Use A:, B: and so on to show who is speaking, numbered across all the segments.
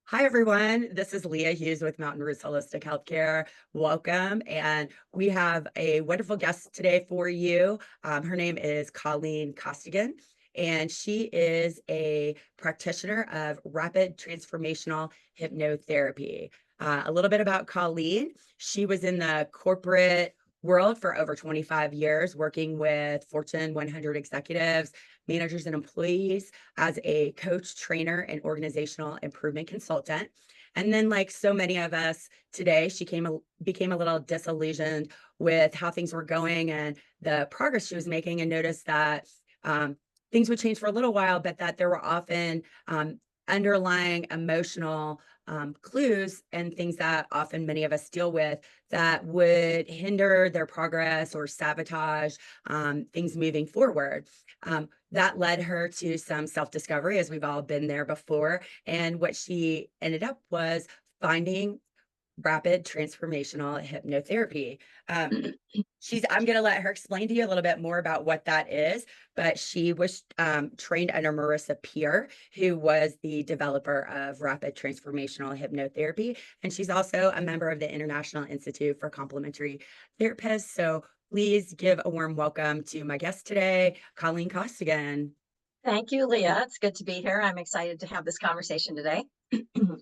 A: Hi, everyone. This is Leah Hughes with Mountain Roots Holistic Healthcare. Welcome. And we have a wonderful guest today for you. Her name is Colleen Costigan, and she is a practitioner of Rapid Transformational Hypnotherapy. A little bit about Colleen. She was in the corporate world for over 25 years, working with Fortune 100 executives, managers, and employees as a coach, trainer, and organizational improvement consultant. And then, like so many of us today, became a little disillusioned with how things were going and the progress she was making, and noticed that things would change for a little while, but that there were often underlying emotional clues and things that often many of us deal with that would hinder their progress or sabotage things moving forward. That led her to some self-discovery, as we've all been there before. And what she ended up was finding rapid transformational hypnotherapy. Um, I'm going to let her explain to you a little bit more about what that is, but she was trained under Marissa Peer, who was the developer of rapid transformational hypnotherapy. And she's also a member of the International Institute for Complementary Therapists. So please give a warm welcome to my guest today, Colleen Costigan.
B: Thank you, Leah. It's good to be here. I'm excited to have this conversation today.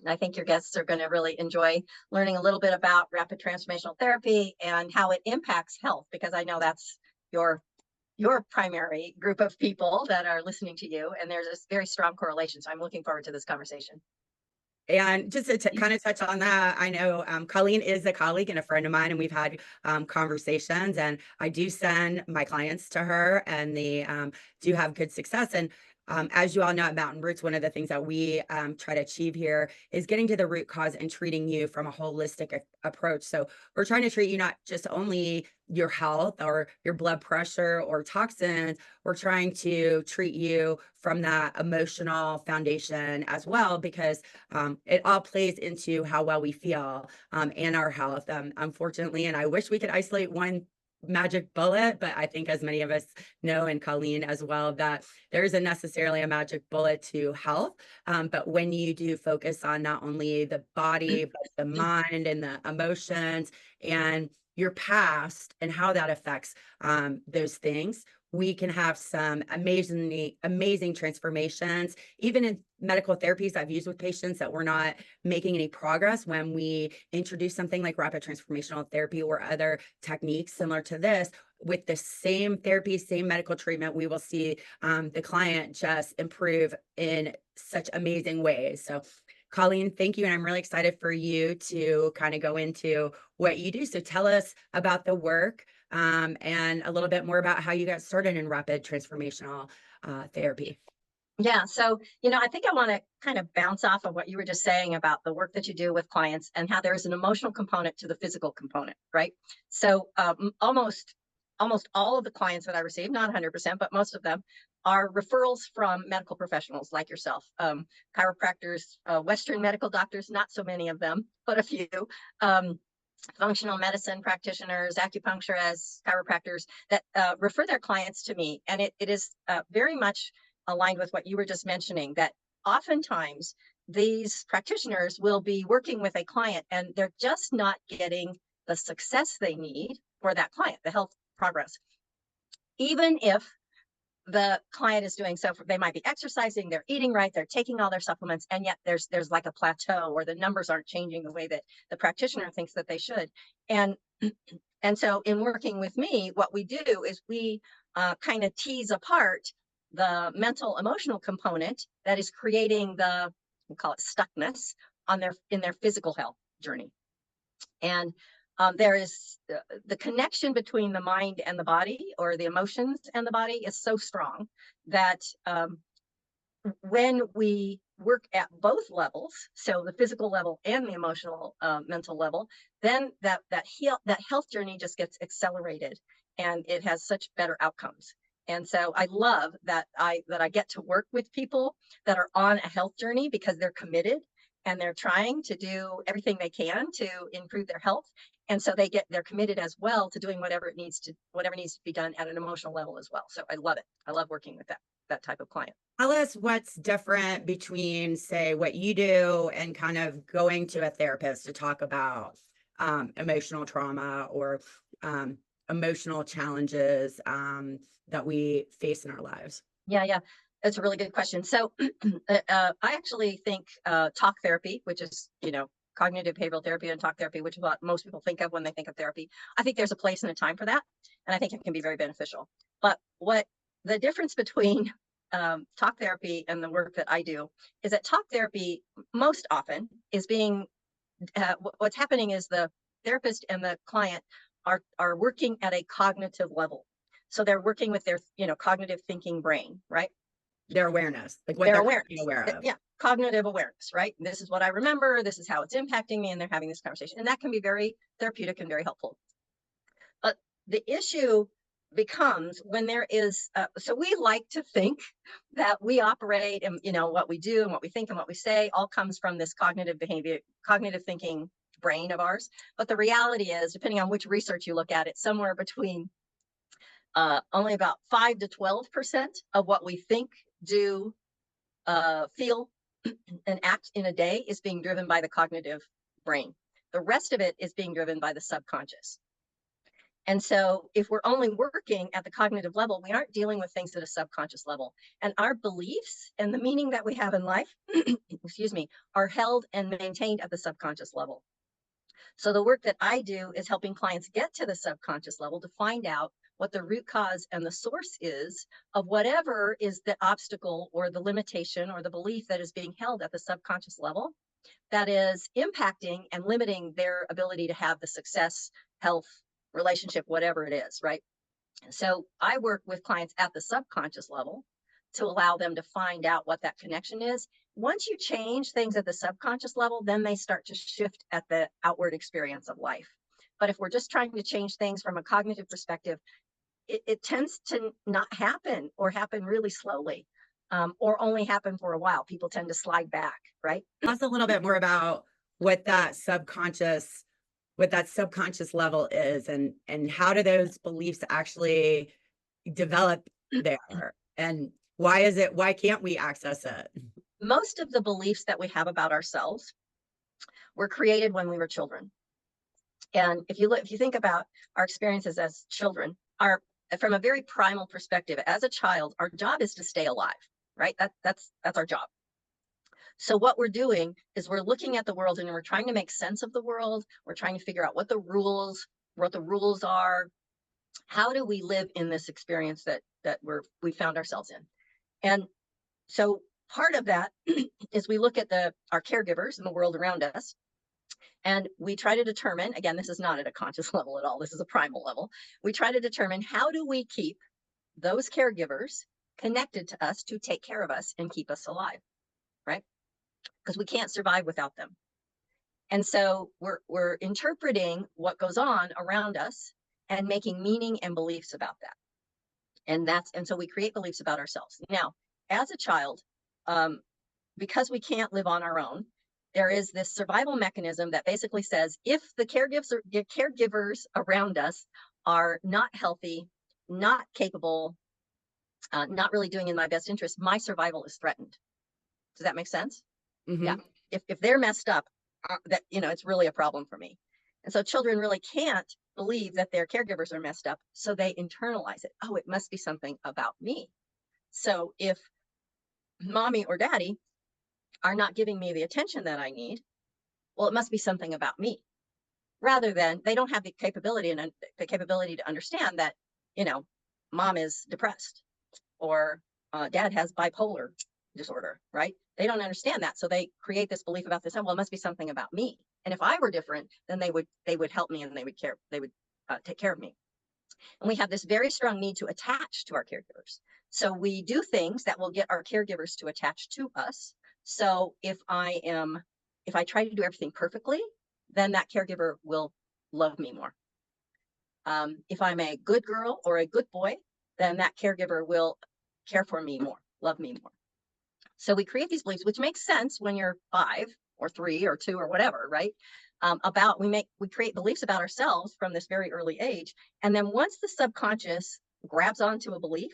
B: I think your guests are going to really enjoy learning a little bit about rapid transformational therapy and how it impacts health, because I know that's your your primary group of people that are listening to you, and there's a very strong correlation. So I'm looking forward to this conversation.
A: And just to kind of touch on that, I know Colleen is a colleague and a friend of mine, and we've had conversations. And I do send my clients to her, and they do have good success. And as you all know, at Mountain Roots, one of the things that we try to achieve here is getting to the root cause and treating you from a holistic approach. So we're trying to treat you not just only your health or your blood pressure or toxins. We're trying to treat you from that emotional foundation as well, because it all plays into how well we feel and our health. Unfortunately, and I wish we could isolate one magic bullet, but I think, as many of us know, and Colleen as well, that there isn't necessarily a magic bullet to health. But when you do focus on not only the body, but the mind and the emotions and your past and how that affects those things, we can have some amazing transformations. Even in medical therapies I've used with patients that we're not making any progress, when we introduce something like rapid transformational therapy or other techniques similar to this, with the same therapy, same medical treatment, we will see the client just improve in such amazing ways. So Colleen, thank you. And I'm really excited for you to kind of go into what you do. So tell us about the work and a little bit more about how you got started in rapid transformational therapy.
B: Yeah, so I think I want to kind of bounce off of what you were just saying about the work that you do with clients and how there is an emotional component to the physical component, right? So almost all of the clients that I receive, not 100%, but most of them, are referrals from medical professionals like yourself, chiropractors, Western medical doctors, not so many of them, but a few. Um, Functional medicine practitioners, acupuncturists, chiropractors that refer their clients to me. And it is very much aligned with what you were just mentioning, that oftentimes these practitioners will be working with a client and they're just not getting the success they need for that client, the health progress. Even if the client is doing so, they might be exercising, they're eating right, they're taking all their supplements, and yet there's like a plateau, or the numbers aren't changing the way that the practitioner thinks that they should. And and so in working with me, what we do is we kind of tease apart the mental emotional component that is creating the, we call it stuckness, on their physical health journey. And there is the connection between the mind and the body, or the emotions and the body, is so strong that when we work at both levels, so the physical level and the emotional, mental level, then that health journey just gets accelerated, and it has such better outcomes. And so I love that I get to work with people that are on a health journey, because they're committed and they're trying to do everything they can to improve their health. And so they're committed as well to doing whatever needs to be done at an emotional level as well. So I love it. I love working with that type of client.
A: Tell us what's different between, say, what you do and kind of going to a therapist to talk about emotional trauma or emotional challenges that we face in our lives.
B: Yeah. That's a really good question. So I actually think talk therapy, which is, cognitive behavioral therapy and talk therapy, which is what most people think of when they think of therapy. I think there's a place and a time for that. And I think it can be very beneficial. But what the difference between talk therapy and the work that I do is that talk therapy most often is what's happening is the therapist and the client are working at a cognitive level. So they're working with their, cognitive thinking brain, right?
A: Their awareness, like what
B: Their
A: they're
B: awareness.
A: aware of.
B: Yeah, cognitive awareness, right? This is what I remember. This is how it's impacting me, and they're having this conversation, and that can be very therapeutic and very helpful. But the issue becomes when there is. So we like to think that we operate, and what we do and what we think and what we say all comes from this cognitive thinking brain of ours. But the reality is, depending on which research you look at, it's somewhere between only about 5 to 12% of what we think, do, feel, and act in a day is being driven by the cognitive brain. The rest of it is being driven by the subconscious. And so if we're only working at the cognitive level, we aren't dealing with things at a subconscious level. And our beliefs and the meaning that we have in life, excuse me, are held and maintained at the subconscious level. So the work that I do is helping clients get to the subconscious level to find out what the root cause and the source is of whatever is the obstacle or the limitation or the belief that is being held at the subconscious level that is impacting and limiting their ability to have the success, health, relationship, whatever it is, right? So I work with clients at the subconscious level to allow them to find out what that connection is. Once you change things at the subconscious level, then they start to shift at the outward experience of life. But if we're just trying to change things from a cognitive perspective, it tends to not happen or happen really slowly, or only happen for a while. People tend to slide back, right?
A: Tell us a little bit more about what that subconscious level is, and how do those beliefs actually develop there, and why can't we access it?
B: Most of the beliefs that we have about ourselves were created when we were children. And if you think about our experiences as children, from a very primal perspective, as a child, our job is to stay alive, right? That's our job. So what we're doing is we're looking at the world and we're trying to make sense of the world. We're trying to figure out what the rules are. How do we live in this experience that we found ourselves in? And so part of that is we look at our caregivers and the world around us. And we try to determine, again, this is not at a conscious level at all, this is a primal level. We try to determine, how do we keep those caregivers connected to us to take care of us and keep us alive, right? Because we can't survive without them. And so we're interpreting what goes on around us and making meaning and beliefs about that. And so we create beliefs about ourselves. Now, as a child, because we can't live on our own, there is this survival mechanism that basically says, if the caregivers around us are not healthy, not capable, not really doing in my best interest, my survival is threatened. Does that make sense?
A: Mm-hmm.
B: Yeah. If they're messed up, it's really a problem for me. And so children really can't believe that their caregivers are messed up, so they internalize it. Oh, it must be something about me. So if mommy or daddy are not giving me the attention that I need, well, it must be something about me. Rather than, they don't have the capability to understand that, mom is depressed, or dad has bipolar disorder, right? They don't understand that. So they create this belief about this. Oh, well, it must be something about me. And if I were different, then they would help me, and they would take care of me. And we have this very strong need to attach to our caregivers. So we do things that will get our caregivers to attach to us. So if I try to do everything perfectly, then that caregiver will love me more. If I'm a good girl or a good boy, then that caregiver will care for me more, love me more. So we create these beliefs, which makes sense when you're 5 or 3 or 2 or whatever, right? we create beliefs about ourselves from this very early age. And then once the subconscious grabs onto a belief,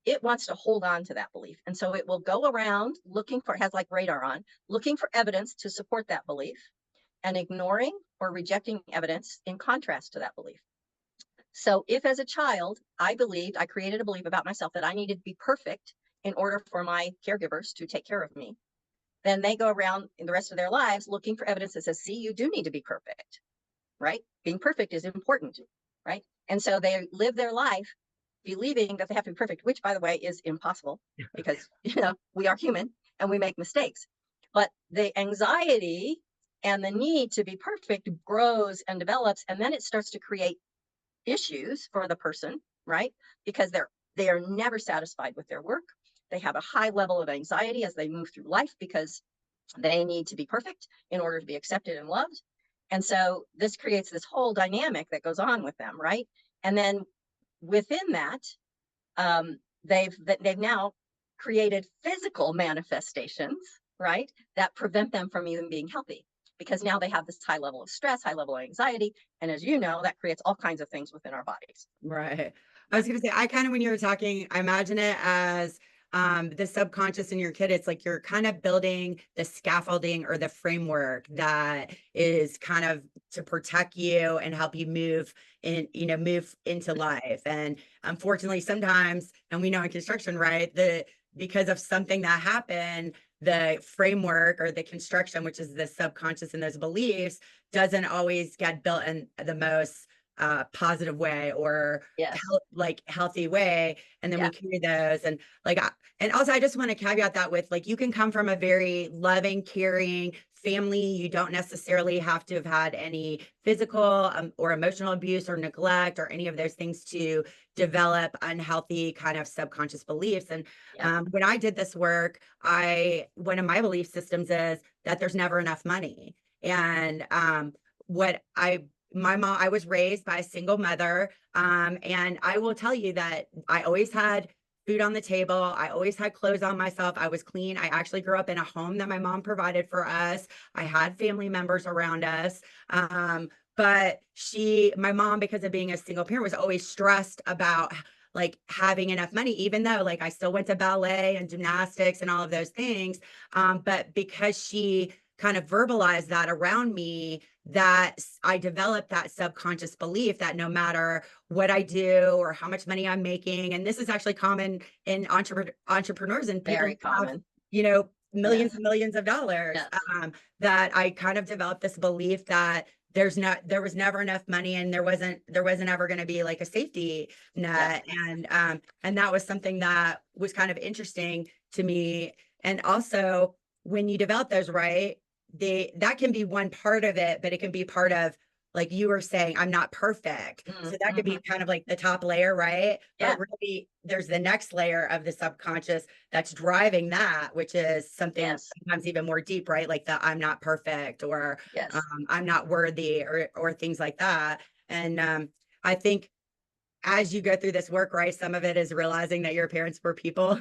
B: it wants to hold on to that belief. And so it will go around looking for, it has like radar on, looking for evidence to support that belief and ignoring or rejecting evidence in contrast to that belief. So if as a child, I created a belief about myself that I needed to be perfect in order for my caregivers to take care of me, then they go around in the rest of their lives looking for evidence that says, see, you do need to be perfect, right? Being perfect is important, right? And so they live their life believing that they have to be perfect, which, by the way, is impossible because, we are human and we make mistakes. But the anxiety and the need to be perfect grows and develops, and then it starts to create issues for the person, right? Because they are never satisfied with their work. They have a high level of anxiety as they move through life because they need to be perfect in order to be accepted and loved. And so this creates this whole dynamic that goes on with them, right? And then within that, they've now created physical manifestations, right, that prevent them from even being healthy, because now they have this high level of stress, high level of anxiety, and as you know, that creates all kinds of things within our bodies.
A: Right. I was going to say, I kind of, when you were talking, I imagine it as the subconscious in your kid. It's like you're kind of building the scaffolding or the framework that is kind of to protect you and help you move into life. And unfortunately, sometimes, and we know in construction, right, because of something that happened, the framework or the construction, which is the subconscious and those beliefs, doesn't always get built in the most positive way or
B: Yes.
A: healthy way. And then we carry those, and and also I just want to caveat that with, like, you can come from a very loving, caring family. You don't necessarily have to have had any physical or emotional abuse or neglect or any of those things to develop unhealthy kind of subconscious beliefs. And when I did this work, one of my belief systems is that there's never enough money. And I was raised by a single mother. And I will tell you that I always had food on the table. I always had clothes on myself. I was clean. I actually grew up in a home that my mom provided for us. I had family members around us. But my mom, because of being a single parent, was always stressed about like having enough money, even though like I still went to ballet and gymnastics and all of those things. But because she kind of verbalized that around me, that I developed that subconscious belief that no matter what I do or how much money I'm making, and this is actually common in entrepreneurs and people
B: Very common.
A: Millions and millions of dollars, that I kind of developed this belief that there was never enough money, and there wasn't ever going to be like a safety net. And that was something that was kind of interesting to me. And also, when you develop those, right, that can be one part of it, but it can be part of, like you were saying, I'm not perfect. So that could be kind of like the top layer, right? But really, there's the next layer of the subconscious that's driving that, which is something sometimes even more deep, right? Like the I'm not perfect, or I'm not worthy, or things like that. And I think as you go through this work, right, some of it is realizing that your parents were people,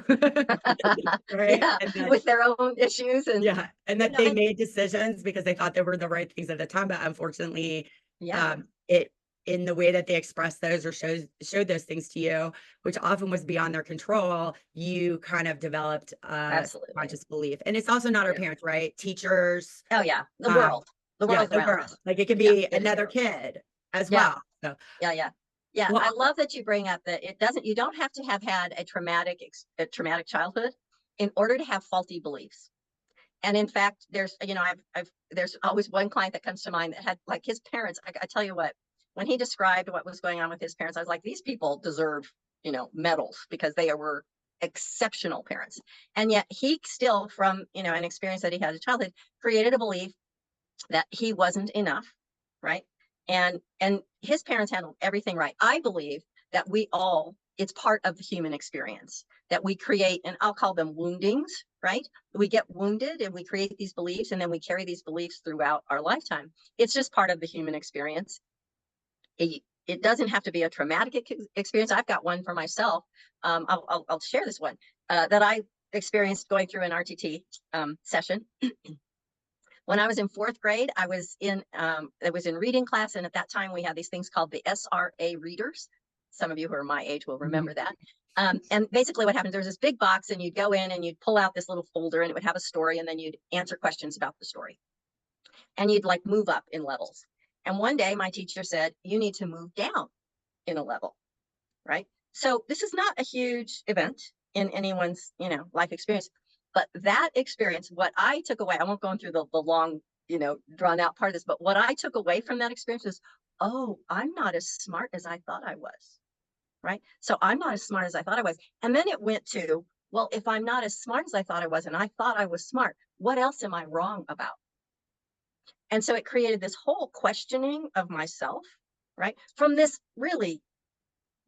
A: right?
B: With their own issues, and
A: and that they made decisions because they thought they were the right things at the time, but unfortunately, it in the way that they expressed those or showed those things to you, which often was beyond their control, you kind of developed a conscious belief. And it's also not our parents, right? Teachers.
B: The world. The world.
A: Like it could be another kid as well. So
B: well, I love that you bring up that you don't have to have had a traumatic childhood in order to have faulty beliefs. And in fact, there's always one client that comes to mind that had, like, his parents. I tell you what, when he described what was going on with his parents, I was like, these people deserve, medals, because they were exceptional parents. And yet he still, from, an experience that he had as a childhood, created a belief that he wasn't enough, right? And his parents handled everything right. I believe that it's part of the human experience that we create, and I'll call them woundings, right? We get wounded and we create these beliefs, and then we carry these beliefs throughout our lifetime. It's just part of the human experience. It doesn't have to be a traumatic experience. I've got one for myself. I'll share this one that I experienced going through an RTT session. When I was in 4th grade, I was in reading class, and at that time we had these things called the SRA readers. Some of you who are my age will remember that. And basically what happens, there's this big box, and you'd go in and you'd pull out this little folder, and it would have a story, and then you'd answer questions about the story. And you'd like move up in levels. And one day my teacher said, you need to move down in a level, right? So this is not a huge event in anyone's, life experience, but that experience, what I took away, I won't go through the long, drawn out part of this, but what I took away from that experience is, oh, I'm not as smart as I thought I was, right? So I'm not as smart as I thought I was. And then it went to, well, if I'm not as smart as I thought I was, and I thought I was smart, what else am I wrong about? And so it created this whole questioning of myself, right? From this really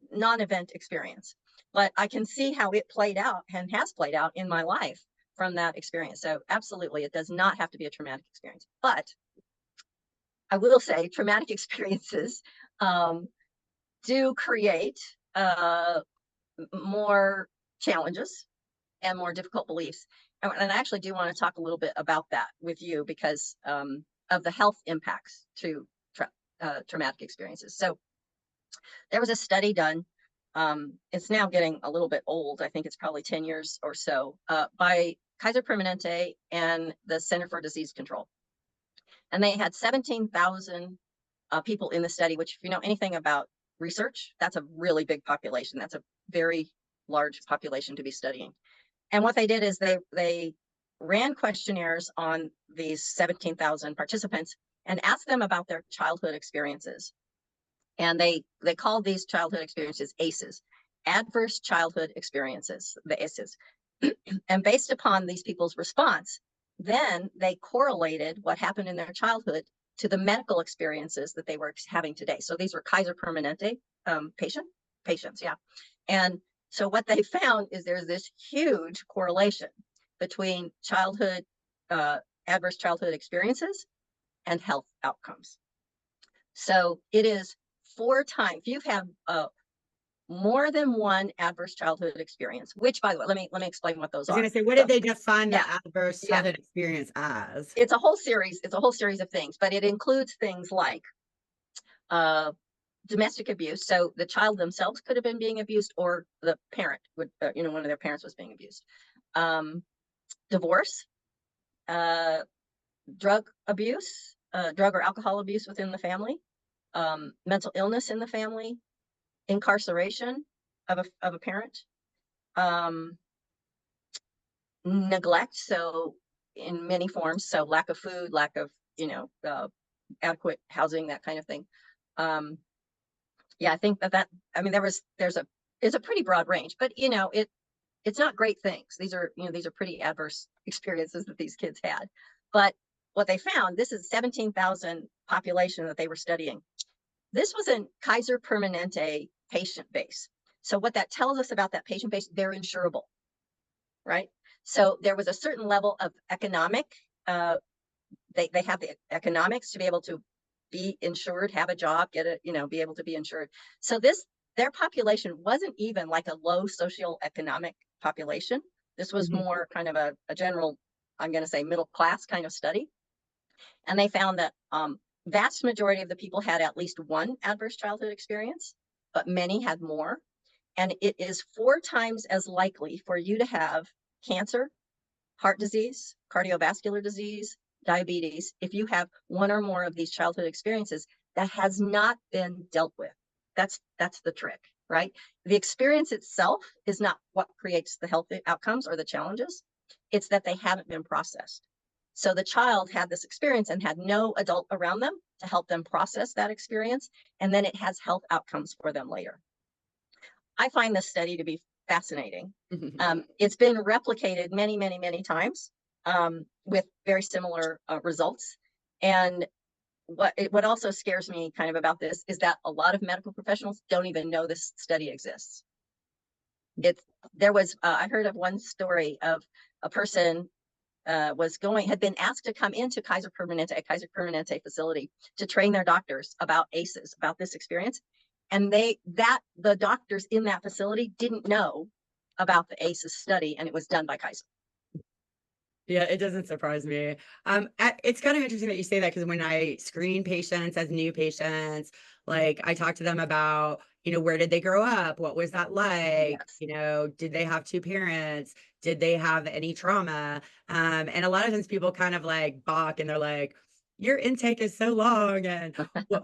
B: non-event experience. But I can see how it played out and has played out in my life from that experience. So absolutely, it does not have to be a traumatic experience. But I will say traumatic experiences do create more challenges and more difficult beliefs. And I actually do want to talk a little bit about that with you because of the health impacts to traumatic experiences. So there was a study done. It's now getting a little bit old. I think it's probably 10 years or so by Kaiser Permanente and the Center for Disease Control. And they had 17,000 people in the study, which if you know anything about research, that's a really big population. That's a very large population to be studying. And what they did is they ran questionnaires on these 17,000 participants and asked them about their childhood experiences. And they called these childhood experiences ACEs, adverse childhood experiences, the ACEs. And based upon these people's response, then they correlated what happened in their childhood to the medical experiences that they were having today. So these were Kaiser Permanente patients, yeah. And so what they found is there's this huge correlation between childhood, adverse childhood experiences and health outcomes. So it is 4 times, if you have more than one adverse childhood experience, which by the way, let me explain what those
A: I was
B: are.
A: going to say, what did they define the
B: Yeah.
A: adverse childhood experience as?
B: It's a whole series of things, but it includes things like domestic abuse. So the child themselves could have been being abused, or the parent would, one of their parents was being abused. Divorce, drug abuse, drug or alcohol abuse within the family, mental illness in the family, incarceration of a parent, neglect. So in many forms, so lack of food, lack of, adequate housing, that kind of thing. Yeah, I think it's a pretty broad range, but it's not great things. These are pretty adverse experiences that these kids had. But what they found, this is 17,000 population that they were studying. This was a Kaiser Permanente patient base. So what that tells us about that patient base, they're insurable, right? So there was a certain level of economic, they have the economics to be able to be insured, have a job, be able to be insured. So their population wasn't even like a low socioeconomic population. This was more kind of a general, I'm going to say middle class kind of study. And they found that vast majority of the people had at least one adverse childhood experience, but many had more. And it is 4 times as likely for you to have cancer, heart disease, cardiovascular disease, diabetes, if you have one or more of these childhood experiences that has not been dealt with. That's the trick, right? The experience itself is not what creates the health outcomes or the challenges. It's that they haven't been processed. So the child had this experience and had no adult around them to help them process that experience, and then it has health outcomes for them later. I find this study to be fascinating. It's been replicated many, many, many times with very similar results. And what also scares me kind of about this is that a lot of medical professionals don't even know this study exists. I heard of one story of a person had been asked to come into a Kaiser Permanente facility to train their doctors about ACEs, about this experience. And the doctors in that facility didn't know about the ACEs study, and it was done by Kaiser.
A: Yeah, it doesn't surprise me. It's kind of interesting that you say that because when I screen patients as new patients, like I talk to them about, where did they grow up? What was that like?
B: Yes.
A: Did they have two parents? Did they have any trauma? And a lot of times people kind of like balk and they're like, your intake is so long, and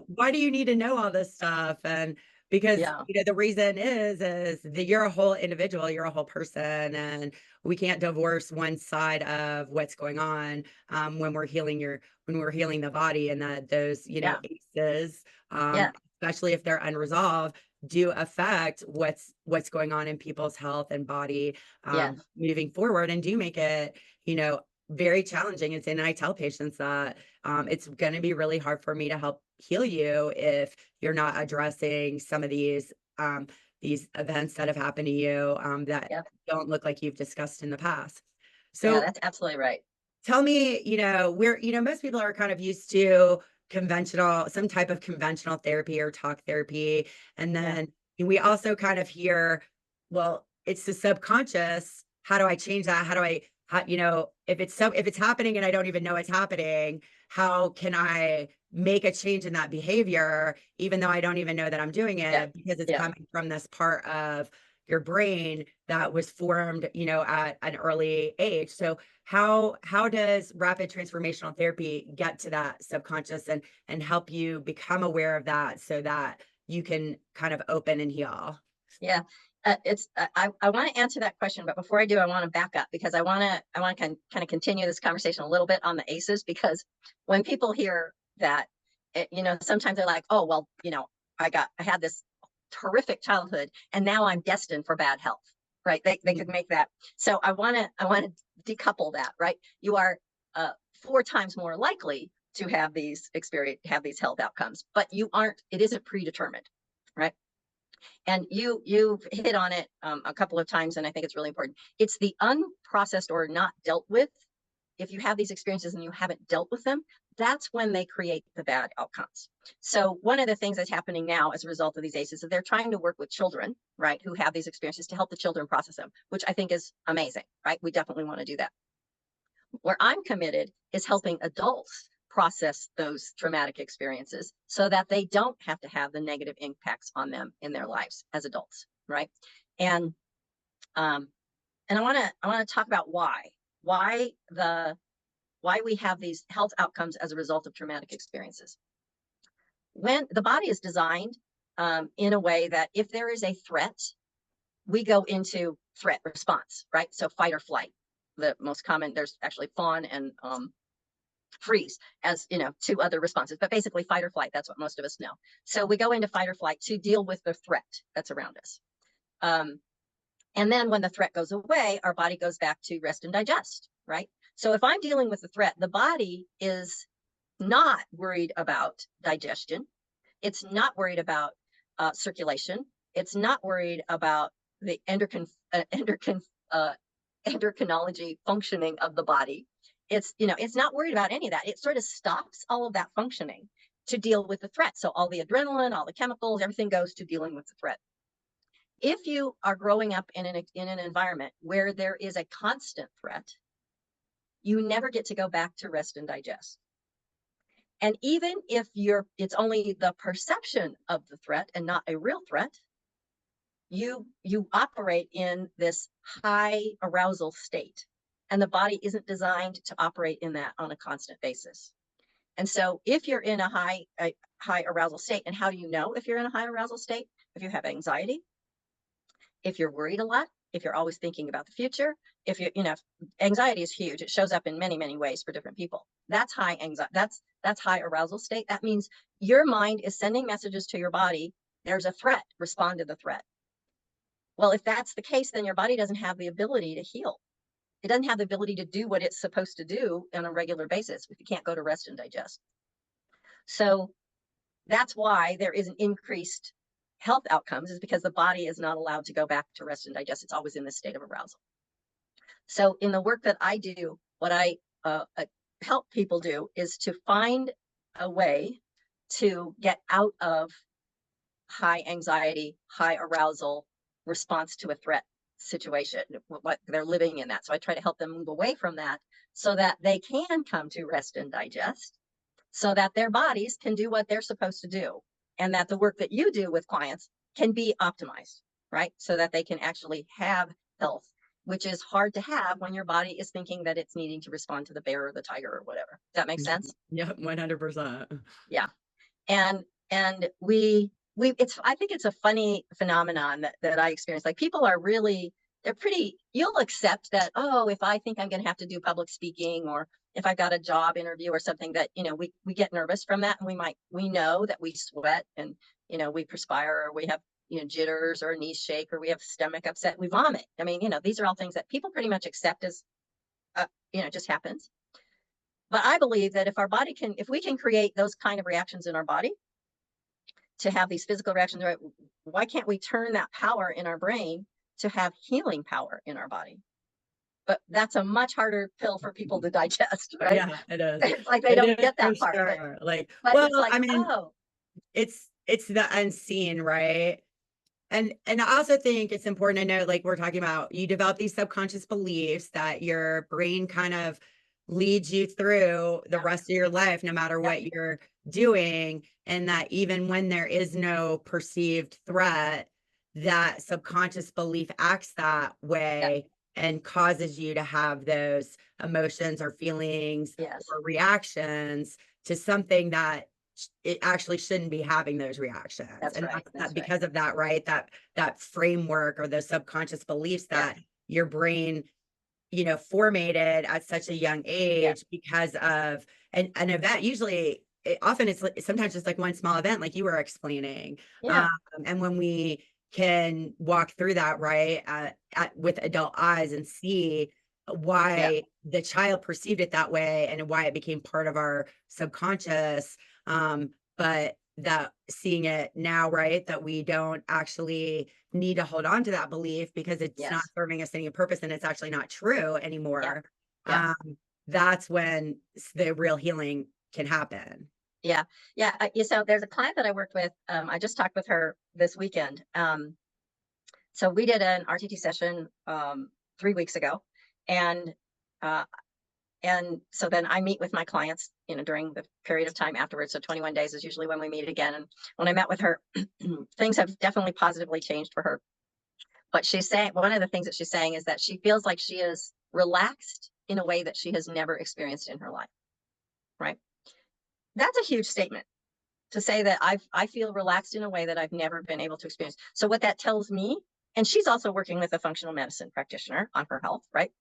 A: why do you need to know all this stuff? And because
B: Yeah.
A: the reason is that you're a whole individual, you're a whole person, and we can't divorce one side of what's going on when we're healing the body, and that those
B: Yeah.
A: ACEs,
B: Yeah.
A: especially if they're unresolved, do affect what's going on in people's health and body
B: Yes.
A: moving forward, and do make it very challenging. And I tell patients that it's going to be really hard for me to help heal you if you're not addressing some of these events that have happened to you that
B: Yeah.
A: don't look like you've discussed in the past.
B: Yeah.
A: So
B: That's absolutely right.
A: tell me, most people are kind of used to some type of conventional therapy or talk therapy. And
B: Yeah.
A: then we also kind of hear, well, it's the subconscious. How do I change that? If it's happening and I don't even know it's happening, how can I make a change in that behavior, even though I don't even know that I'm doing
B: Yeah.
A: it, because it's
B: Yeah.
A: coming from this part of your brain that was formed, at an early age. So how does rapid transformational therapy get to that subconscious and help you become aware of that so that you can kind of open and heal?
B: Yeah. I want to answer that question, but before I do, I want to back up because I want to kind of continue this conversation a little bit on the ACEs, because when people hear that, sometimes they're like, oh, well, I had this horrific childhood and now I'm destined for bad health, right? They could make that. So I want to decouple that, right? You are 4 times more likely to have these health outcomes, but it isn't predetermined, right? And you've hit on it a couple of times, and I think it's really important. It's the unprocessed or not dealt with. If you have these experiences and you haven't dealt with them, that's when they create the bad outcomes. So one of the things that's happening now as a result of these ACEs is they're trying to work with children, right, who have these experiences to help the children process them, which I think is amazing, right? We definitely want to do that. Where I'm committed is helping adults process those traumatic experiences so that they don't have to have the negative impacts on them in their lives as adults, right? And um, and I want to talk about why why we have these health outcomes as a result of traumatic experiences. When the body is designed in a way that if there is a threat, we go into threat response, right? So fight or flight. The most common, there's actually fawn and freeze as 2 other responses, but basically fight or flight. That's what most of us know. So we go into fight or flight to deal with the threat that's around us. And then when the threat goes away, our body goes back to rest and digest, right? So if I'm dealing with the threat, the body is not worried about digestion. It's not worried about circulation. It's not worried about the endocrinology functioning of the body. It's not worried about any of that. It sort of stops all of that functioning to deal with the threat. So all the adrenaline, all the chemicals, everything goes to dealing with the threat. If you are growing up in an environment where there is a constant threat, you never get to go back to rest and digest. And even if it's only the perception of the threat and not a real threat, you operate in this high arousal state, and the body isn't designed to operate in that on a constant basis. And so if you're in a high arousal state, and how do you know if you're in a high arousal state? If you have anxiety, if you're worried a lot, if you're always thinking about the future, if anxiety is huge. It shows up in many, many ways for different people. That's high anxiety. That's high arousal state. That means your mind is sending messages to your body. There's a threat. Respond to the threat. Well, if that's the case, then your body doesn't have the ability to heal. It doesn't have the ability to do what it's supposed to do on a regular basis if you can't go to rest and digest. So that's why there is an increased health outcomes, is because the body is not allowed to go back to rest and digest. It's always in this state of arousal. So in the work that I do, what I help people do is to find a way to get out of high anxiety, high arousal response to a threat. situation, what they're living in that. So I try to help them move away from that so that they can come to rest and digest, so that their bodies can do what they're supposed to do, and that the work that you do with clients can be optimized, right? So that they can actually have health, which is hard to have when your body is thinking that it's needing to respond to the bear or the tiger or whatever. Does that make sense?
A: Yep, 100%.
B: Yeah. And we it's, I think it's a funny phenomenon that I experience. Like, people are really, they're pretty, you'll accept that, oh, if I think I'm going to have to do public speaking, or if I've got a job interview or something, that, we get nervous from that, and we know that we sweat, and, we perspire, or we have, jitters, or a knee shake, or we have stomach upset, we vomit. I mean, these are all things that people pretty much accept as, just happens. But I believe that if we can create those kind of reactions in our body, to have these physical reactions, right? Why can't we turn that power in our brain to have healing power in our body? But that's a much harder pill for people to digest, right?
A: Yeah, it is.
B: It's like they
A: It
B: don't
A: is
B: get
A: for
B: that part.
A: sure.
B: But
A: Well,
B: it's like,
A: I mean,
B: oh,
A: it's the unseen, right? And I also think it's important to know, like we're talking about, you develop these subconscious beliefs that your brain kind of leads you through the rest of your life, no matter
B: yeah,
A: what you're doing. And that even when there is no perceived threat, that subconscious belief acts that
B: yeah,
A: way and causes you to have those emotions or feelings
B: yes,
A: or reactions to something that it actually shouldn't be having those reactions.
B: that's
A: And
B: right,
A: that's
B: that's right.
A: because of that, right? That framework or those subconscious beliefs
B: Yeah,
A: that your brain, formated at such a young
B: yeah,
A: age because of an event. Usually, often sometimes just like one small event, like you were explaining.
B: yeah,
A: And when we can walk through that, right, with adult eyes and see
B: yeah,
A: why the child perceived it that way and why it became part of our subconscious. But that seeing it now, right, that we don't actually need to hold on to that belief because it's not
B: yes,
A: serving us any purpose and it's actually not true
B: yeah,
A: anymore.
B: yeah.
A: Um, that's when the real healing can happen.
B: Yeah, yeah. So there's a client that I worked with. I just talked with her this weekend. So we did an RTT session 3 weeks ago, and uh, and so then I meet with my clients, during the period of time afterwards. So 21 days is usually when we meet again. And when I met with her, things have definitely positively changed for her. But she's saying, one of the things that she's saying is that she feels like she is relaxed in a way that she has never experienced in her life. Right? That's a huge statement, to say that I feel relaxed in a way that I've never been able to experience. So what that tells me, and she's also working with a functional medicine practitioner on her health, right?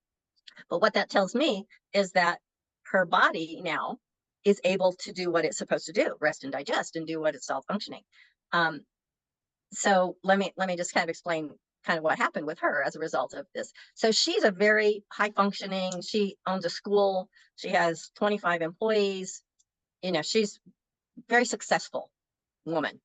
B: But what that tells me is that her body now is able to do what it's supposed to do, rest and digest, and do what it's all functioning. Um, so let me just kind of explain kind of what happened with her as a result of this. So she's a very high functioning. She owns a school. She has 25 employees. She's very successful woman.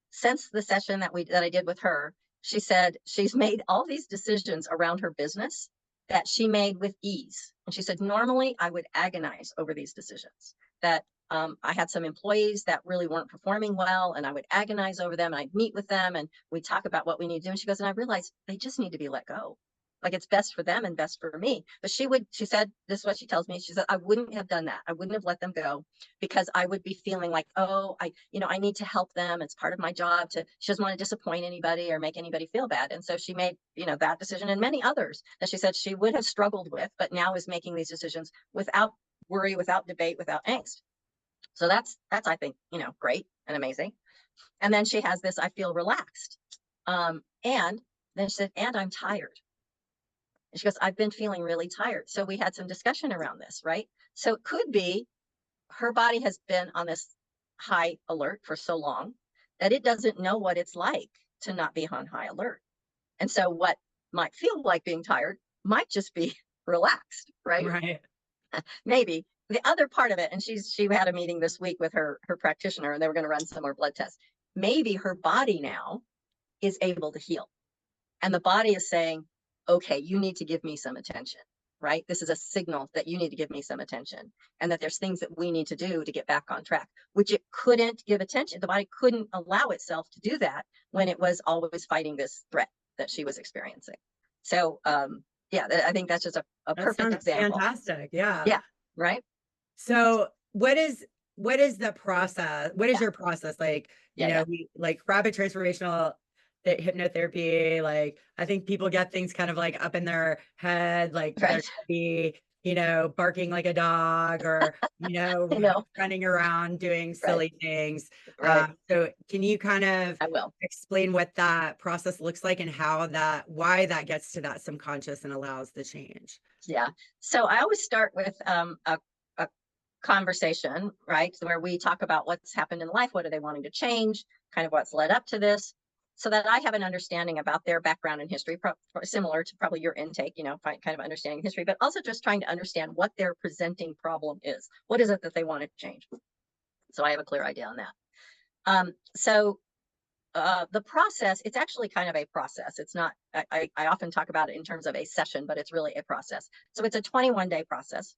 B: Since the session that I did with her, she said she's made all these decisions around her business that she made with ease. And she said, normally I would agonize over these decisions. That I had some employees that really weren't performing well, and I would agonize over them. And I'd meet with them, and we'd talk about what we need to do. And she goes, and I realized they just need to be let go. Like, it's best for them and best for me. But she said, this is what she tells me. She said, I wouldn't have done that. I wouldn't have let them go, because I would be feeling like, oh, I need to help them. It's part of my job she doesn't want to disappoint anybody or make anybody feel bad. And so she made, that decision, and many others that she said she would have struggled with, but now is making these decisions without worry, without debate, without angst. So that's, I think, great and amazing. And then she has this, I feel relaxed. And then she said, and I'm tired. And she goes, I've been feeling really tired. So we had some discussion around this, right? So it could be her body has been on this high alert for so long that it doesn't know what it's like to not be on high alert. And so what might feel like being tired might just be relaxed, right?
A: Right.
B: Maybe. The other part of it, and she had a meeting this week with her practitioner, and they were going to run some more blood tests. Maybe her body now is able to heal. And the body is saying, okay, you need to give me some attention, right? This is a signal that you need to give me some attention, and that there's things that we need to do to get back on track, which it couldn't give attention. The body couldn't allow itself to do that when it was always fighting this threat, that she was experiencing. So yeah, I think that's just a
A: That
B: perfect
A: sounds
B: example.
A: fantastic. Yeah.
B: Yeah, right.
A: So what is the process? What is
B: Yeah,
A: your process? Like, you
B: yeah, yeah.
A: know, we like rapid transformational hypnotherapy. Like, I think people get things kind of like up in their head, like they're
B: Right.
A: gonna be, you know, barking like a dog or, you know,
B: I know.
A: running around doing
B: Right,
A: silly things.
B: right.
A: So can you kind of
B: I will.
A: explain what that process looks like and how that, why that gets to that subconscious and allows the change?
B: Yeah. So I always start with a conversation, right? Where we talk about what's happened in life, what are they wanting to change, kind of what's led up to this, so that I have an understanding about their background and history, similar to probably your intake, you know, kind of understanding history, but also just trying to understand what their presenting problem is. What is it that they want to change? So I have a clear idea on that. So the process, it's actually kind of a process. It's not, I often talk about it in terms of a session, but it's really a process. So it's a 21-day process.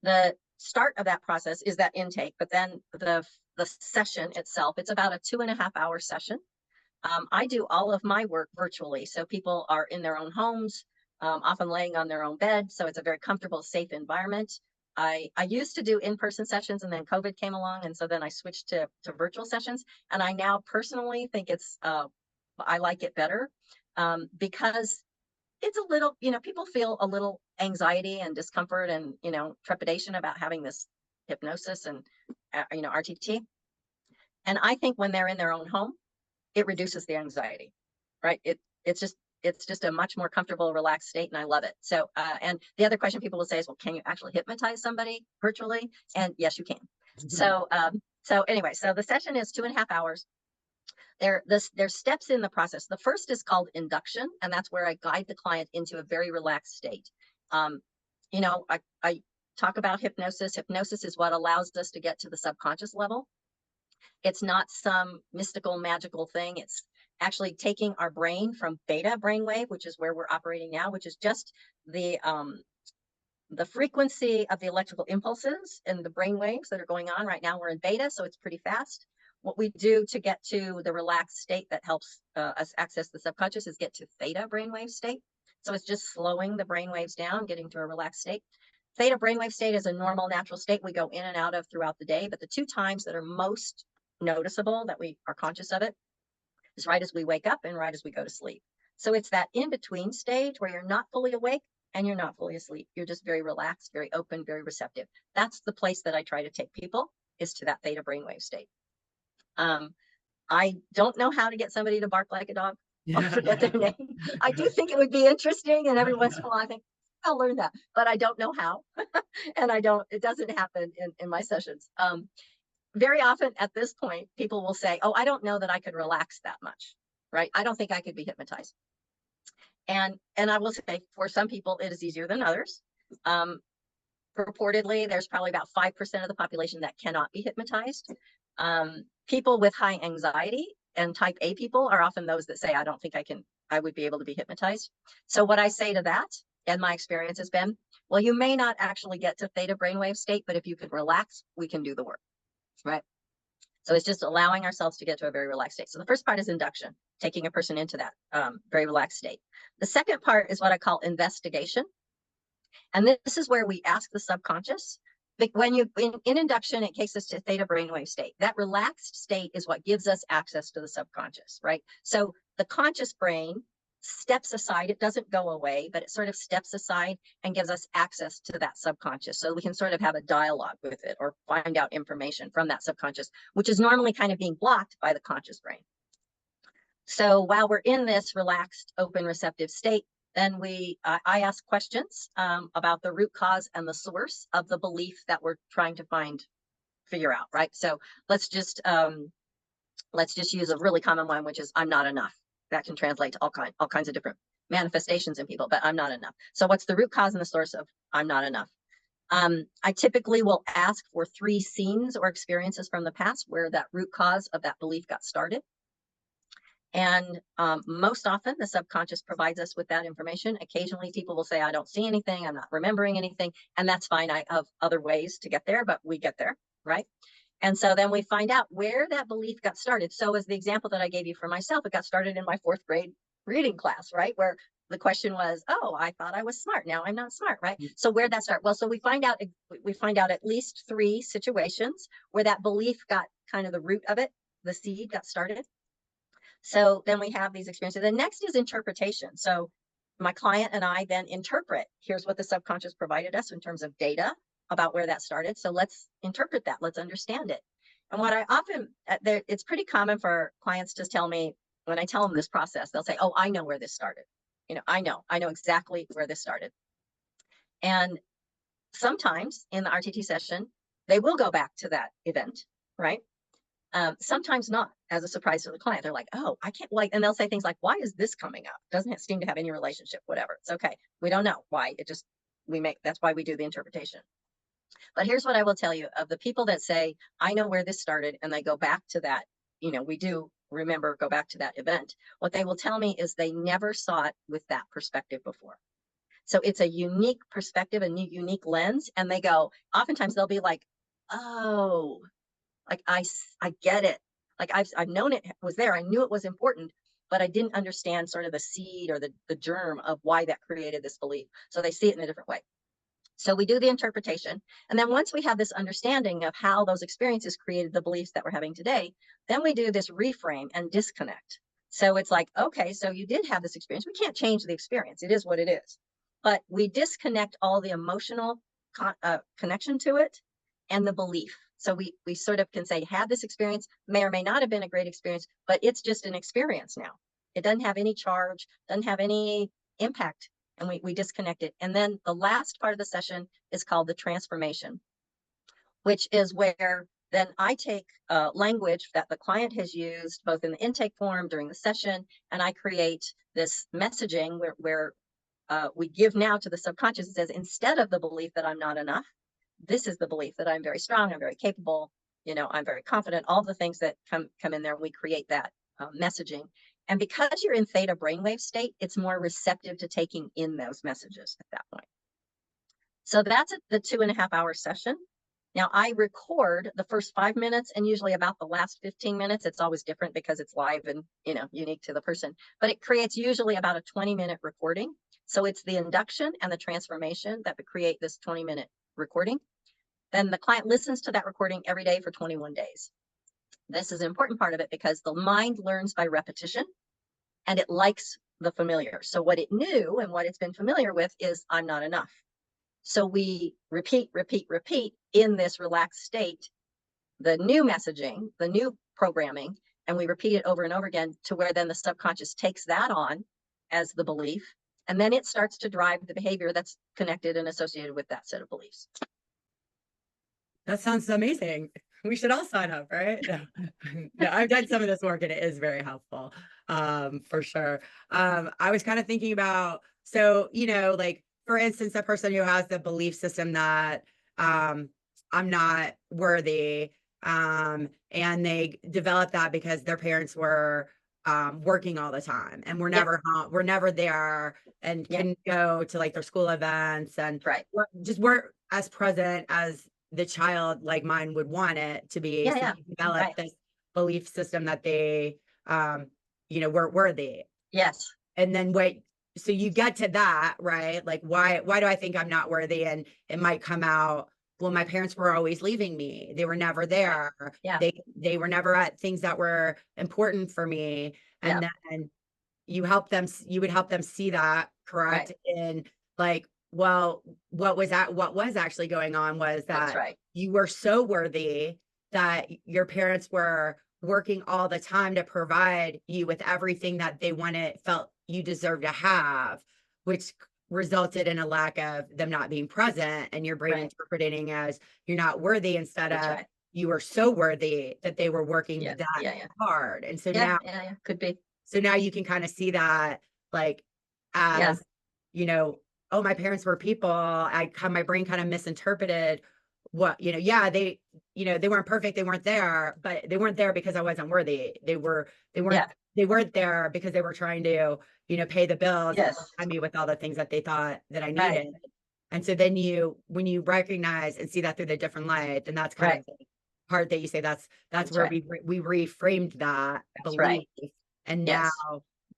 B: The start of that process is that intake, but then the session itself, it's about a 2.5 hour session. I do all of my work virtually. So people are in their own homes, often laying on their own bed. So it's a very comfortable, safe environment. I used to do in-person sessions, and then COVID came along. And so then I switched to virtual sessions. And I now personally think I like it better because it's a little, you know, people feel a little anxiety and discomfort and, you know, trepidation about having this hypnosis and, you know, RTT. And I think when they're in their own home, it reduces the anxiety, right? It's just a much more comfortable, relaxed state, and I love it. So, and the other question people will say is, well, can you actually hypnotize somebody virtually? And yes, you can. So, so anyway, so the session is 2.5 hours. There's steps in the process. The first is called induction, and that's where I guide the client into a very relaxed state. Um, you know, I talk about hypnosis. Hypnosis is what allows us to get to the subconscious level. It's not some mystical, magical thing. It's actually taking our brain from beta brainwave, which is where we're operating now, which is just the frequency of the electrical impulses and the brain waves that are going on. Right now we're in beta, so it's pretty fast. What we do to get to the relaxed state that helps us access the subconscious is get to theta brainwave state. So it's just slowing the brain waves down, getting to a relaxed state. Theta brainwave state is a normal, natural state we go in and out of throughout the day, but the two times that are most noticeable that we are conscious of it is right as we wake up and right as we go to sleep. So it's that in-between stage where you're not fully awake and you're not fully asleep. You're just very relaxed, very open, very receptive. That's the place that I try to take people, is to that theta brainwave state. I don't know how to get somebody to bark like a dog or forget their name. I do think it would be interesting, and every once in a while I think I'll learn that, but I don't know how. And it doesn't happen in my sessions. Very often at this point, people will say, oh, I don't know that I could relax that much, right? I don't think I could be hypnotized. And I will say, for some people, it is easier than others. Purportedly, there's probably about 5% of the population that cannot be hypnotized. People with high anxiety and type A people are often those that say, I don't think I would be able to be hypnotized. So what I say to that, and my experience has been, well, you may not actually get to theta brainwave state, but if you can relax, we can do the work, right? So it's just allowing ourselves to get to a very relaxed state. So the first part is induction, taking a person into that very relaxed state. The second part is what I call investigation. And this is where we ask the subconscious. When you in induction, it takes us to theta brainwave state. That relaxed state is what gives us access to the subconscious, right? So the conscious brain steps aside. It doesn't go away, but it sort of steps aside and gives us access to that subconscious. So we can sort of have a dialogue with it or find out information from that subconscious, which is normally kind of being blocked by the conscious brain. So while we're in this relaxed, open, receptive state, then I ask questions about the root cause and the source of the belief that we're trying to figure out, right? So let's just use a really common one, which is I'm not enough. That can translate to all kinds of different manifestations in people, but I'm not enough. So what's the root cause and the source of I'm not enough? I typically will ask for 3 scenes or experiences from the past where that root cause of that belief got started. And most often the subconscious provides us with that information. Occasionally people will say, I don't see anything, I'm not remembering anything, and that's fine. I have other ways to get there, but we get there, right? And so then we find out where that belief got started. So as the example that I gave you for myself, it got started in my 4th grade reading class, right? Where the question was, oh, I thought I was smart. Now I'm not smart, right? So where'd that start? Well, so we find out at least 3 situations where that belief got kind of the root of it, the seed got started. So then we have these experiences. The next is interpretation. So my client and I then interpret, here's what the subconscious provided us in terms of data about where that started. So let's interpret that. Let's understand it. And what I often, it's pretty common for clients to tell me, when I tell them this process, they'll say, oh, I know where this started. I know exactly where this started. And sometimes in the RTT session, they will go back to that event, right? Sometimes not, as a surprise to the client. They're like, oh, I can't, like, and they'll say things like, why is this coming up? Doesn't it seem to have any relationship, whatever. It's okay. We don't know why. That's why we do the interpretation. But here's what I will tell you: of the people that say, I know where this started, and they go back to that, we do remember, go back to that event. What they will tell me is they never saw it with that perspective before. So it's a unique perspective, a new unique lens. And they go, oftentimes they'll be like, oh, like I get it. Like I've known it was there. I knew it was important, but I didn't understand sort of the seed or the germ of why that created this belief. So they see it in a different way. So we do the interpretation. And then once we have this understanding of how those experiences created the beliefs that we're having today, then we do this reframe and disconnect. So it's like, okay, so you did have this experience. We can't change the experience. It is what it is. But we disconnect all the emotional connection to it and the belief. So we sort of can say, had this experience, may or may not have been a great experience, but it's just an experience now. It doesn't have any charge, doesn't have any impact, and we disconnect it. And then the last part of the session is called the transformation, which is where then I take language that the client has used both in the intake form during the session, and I create this messaging where we give now to the subconscious. It says, instead of the belief that I'm not enough, this is the belief that I'm very strong, I'm very capable, I'm very confident, all the things that come in there. We create that messaging. And because you're in theta brainwave state, it's more receptive to taking in those messages at that point. So that's the 2.5-hour session. Now I record the first 5 minutes and usually about the last 15 minutes. It's always different because it's live and, unique to the person, but it creates usually about a 20-minute recording. So it's the induction and the transformation that create this 20-minute recording. Then the client listens to that recording every day for 21 days. This is an important part of it because the mind learns by repetition and it likes the familiar. So what it knew and what it's been familiar with is I'm not enough. So we repeat in this relaxed state, the new messaging, the new programming, and we repeat it over and over again to where then the subconscious takes that on as the belief. And then it starts to drive the behavior that's connected and associated with that set of beliefs.
A: That sounds amazing. We should all sign up, right? No, I've done some of this work and it is very helpful, for sure. I was kind of thinking about, so, like, for instance, the person who has the belief system that I'm not worthy, and they develop that because their parents were working all the time and we're never home, we're never there, and can go to like their school events and just weren't as present as the child like mine would want it to be. So they develop this belief system that they weren't worthy.
B: Yes.
A: And then so you get to that, right? Like, why do I think I'm not worthy? And it might come out, well, my parents were always leaving me. They were never there.
B: Yeah.
A: They were never at things that were important for me. And then you would help them see that, correct? And like, well, what was actually going on was that you were so worthy that your parents were working all the time to provide you with everything that they felt you deserve to have, which resulted in a lack of them not being present, and your brain interpreting as you're not worthy instead of you were so worthy that they were working that hard. And so now
B: could be. So
A: now you can kind of see that, like, as oh, my parents were people. My brain kind of misinterpreted what, they weren't perfect. They weren't there, but they weren't there because I wasn't worthy. They weren't there because they were trying to, pay the bills and provide me with all the things that they thought that I needed. And so then when you recognize and see that through the different light, then that's kind of the part that you say that's where we reframed that belief. And now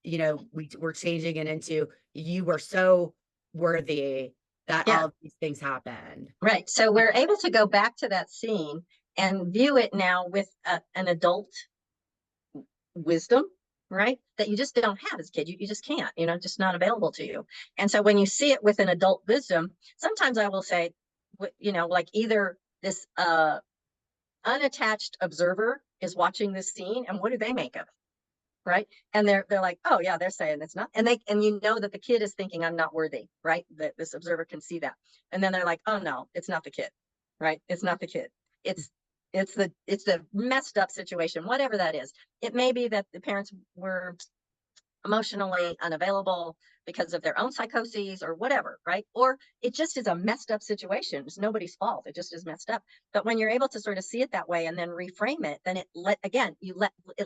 A: we're changing it into, you were so worthy that
B: Yeah.
A: all of these things happened.
B: Right. So we're able to go back to that scene and view it now with an adult wisdom, right? That you just don't have as a kid. You just can't, just not available to you. And so when you see it with an adult wisdom, sometimes I will say, like either this unattached observer is watching this scene, and what do they make of it? Right. And they're like, oh yeah, they're saying it's not. And that the kid is thinking, I'm not worthy, right? That this observer can see that. And then they're like, oh no, it's not the kid. Right. It's not the kid. It's the messed up situation, whatever that is. It may be that the parents were emotionally unavailable because of their own psychoses or whatever, right? Or it just is a messed up situation. It's nobody's fault. It just is messed up. But when you're able to sort of see it that way and then reframe it, then it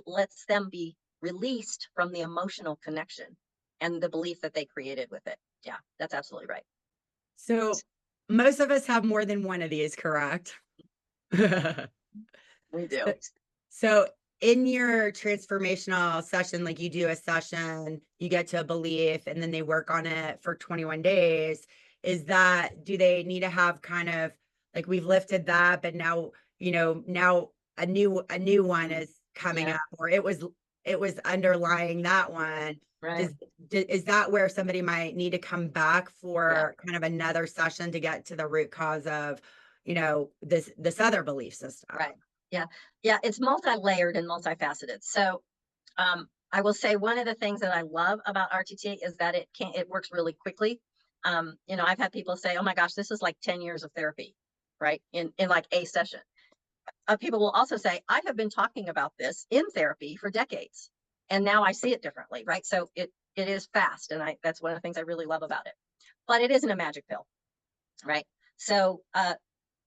B: lets them be released from the emotional connection and the belief that they created with it. Yeah, that's absolutely right.
A: So most of us have more than one of these, correct?
B: We do.
A: So in your transformational session, like you do a session, you get to a belief, and then they work on it for 21 days. Do they need to have kind of like, we've lifted that, but now, now a new one is coming up, or it was underlying that one.
B: Right.
A: Is that where somebody might need to come back for kind of another session to get to the root cause of, this other belief system?
B: Right. Yeah. Yeah. It's multi-layered and multifaceted. So I will say one of the things that I love about RTT is that it works really quickly. I've had people say, oh my gosh, this is like 10 years of therapy, right? In like a session. People will also say, I have been talking about this in therapy for decades, and now I see it differently, right? So it is fast, and that's one of the things I really love about it. But it isn't a magic pill, right? So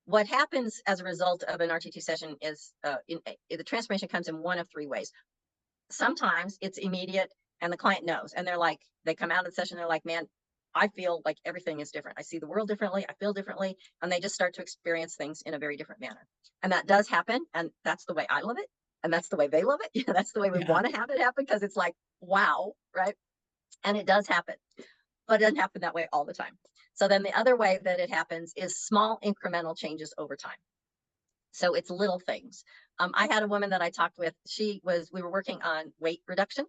B: what happens as a result of an RTT session is the transformation comes in one of three ways. Sometimes it's immediate and the client knows, and they come out of the session, they're like, man, I feel like everything is different. I see the world differently. I feel differently. And they just start to experience things in a very different manner. And that does happen. And that's the way I love it. And that's the way they love it. That's the way we want to have it happen, because it's like, wow, right? And it does happen, but it doesn't happen that way all the time. So then the other way that it happens is small incremental changes over time. So it's little things. I had a woman that I talked with. We were working on weight reduction.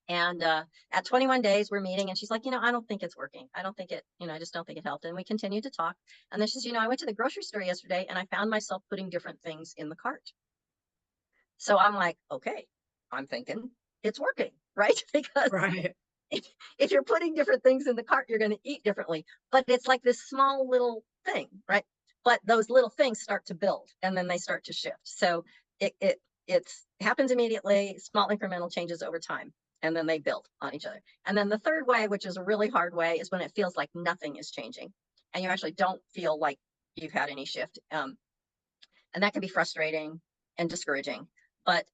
B: And at 21 days, we're meeting, and she's like, I don't think it's working. I don't think it, I just don't think it helped. And we continued to talk. And then she says, I went to the grocery store yesterday and I found myself putting different things in the cart. So I'm like, okay, I'm thinking it's working, right? Because
A: Right.
B: if you're putting different things in the cart, you're going to eat differently. But it's like this small little thing, right? But those little things start to build, and then they start to shift. So it happens immediately, small incremental changes over time, and then they build on each other. And then the third way, which is a really hard way, is when it feels like nothing is changing and you actually don't feel like you've had any shift. And that can be frustrating and discouraging. But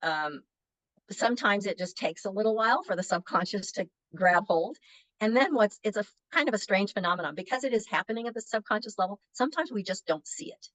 B: sometimes it just takes a little while for the subconscious to grab hold. And then it's a kind of a strange phenomenon, because it is happening at the subconscious level. Sometimes we just don't see it.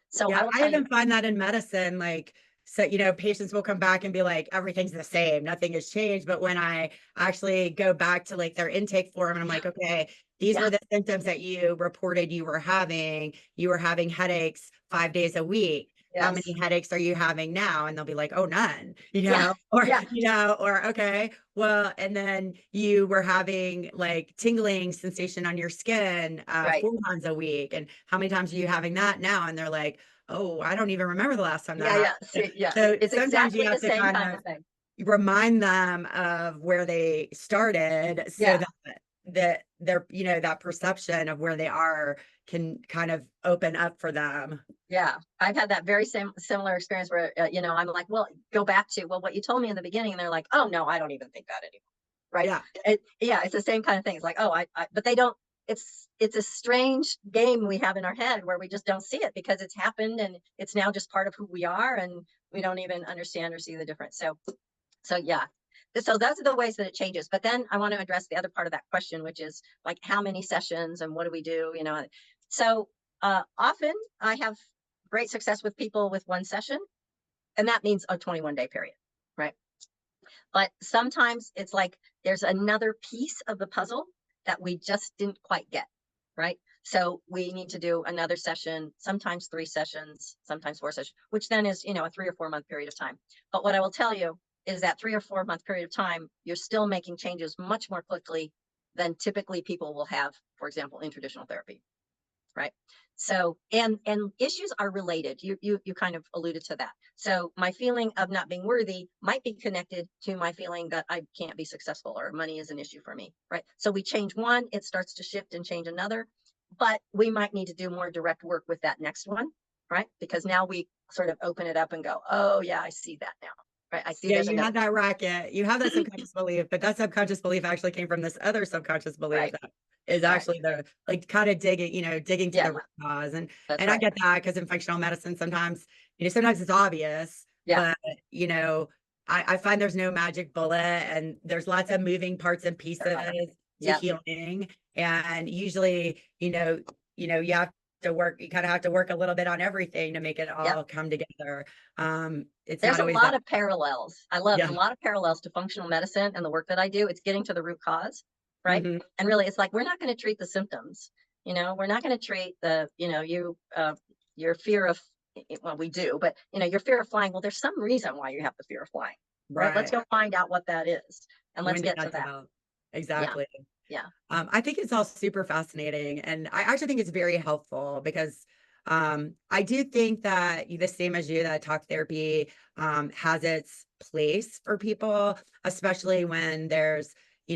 B: So
A: Yeah,
B: I will
A: I
B: tell you.
A: even find that in medicine, like, so, patients will come back and be like, everything's the same, nothing has changed. But when I actually go back to like their intake form, and I'm like, okay, these were the symptoms that you reported you were having. You were having headaches 5 days a week. How
B: Yes.
A: many headaches are you having now? And they'll be like, oh, none,
B: Yeah.
A: or,
B: Yeah.
A: or, okay, well, and then you were having like tingling sensation on your skin
B: Right.
A: 4 times a week. And how many times are you having that now? And they're like, oh, I don't even remember the last time that
B: Yeah.
A: happened.
B: See, yeah.
A: So
B: It's
A: sometimes you
B: exactly the
A: have to
B: same
A: kind
B: kind
A: of
B: of thing.
A: remind them of where they started, so
B: Yeah.
A: that their, that perception of where they are can kind of open up for them.
B: Yeah. I've had that very similar experience where, I'm like, well, go back to, well, what you told me in the beginning. And they're like, oh, no, I don't even think that anymore. Right.
A: Yeah.
B: It's the same kind of thing. It's like, oh, but they don't, it's a strange game we have in our head where we just don't see it, because it's happened and it's now just part of who we are, and we don't even understand or see the difference. So yeah. So those are the ways that it changes. But then I want to address the other part of that question, which is like, how many sessions and what do we do? So often I have great success with people with one session, and that means a 21-day period, right? But sometimes it's like there's another piece of the puzzle that we just didn't quite get, right? So we need to do another session, sometimes 3 sessions, sometimes 4 sessions, which then is, a 3 or 4 month period of time. But what I will tell you is that 3 or 4 month period of time, you're still making changes much more quickly than typically people will have, for example, in traditional therapy, right? So, and issues are related. You kind of alluded to that. So my feeling of not being worthy might be connected to my feeling that I can't be successful or money is an issue for me, right? So we change one, it starts to shift and change another, but we might need to do more direct work with that next one, right? Because now we sort of open it up and go, oh yeah, I see that now, right? I see
A: Yeah,
B: there's
A: you
B: another,
A: had that racket. You have that subconscious belief, but that subconscious belief actually came from this other subconscious belief
B: right,
A: that is
B: right.
A: actually the like kind of digging, digging to
B: Yeah,
A: the root cause.
B: that's
A: And I
B: right.
A: get that because in functional medicine, sometimes, sometimes it's obvious,
B: Yeah,
A: but I find there's no magic bullet and there's lots of moving parts and
B: there
A: pieces
B: are.
A: to
B: Yeah,
A: healing. And usually, you have to work, you kind of have to work a little bit on everything to make it
B: yep.
A: all come together. It's
B: There's
A: not
B: a
A: always
B: lot
A: that,
B: of parallels. I love
A: yeah.
B: a lot of parallels to functional medicine and the work that I do. It's getting to the root cause, right?
A: Mhm.
B: And really, it's like we're not going to treat the symptoms. We're not going to treat the, your fear of, well, we do, but your fear of flying. Well, there's some reason why you have the fear of flying, right? Let's
A: Right.
B: go find out what that is, and let's
A: When did
B: get to
A: that
B: that.
A: develop?
B: Yeah,
A: Exactly.
B: yeah,
A: I think it's all super fascinating, and I actually think it's very helpful because I do think that the same as you, that talk therapy has its place for people, especially when there's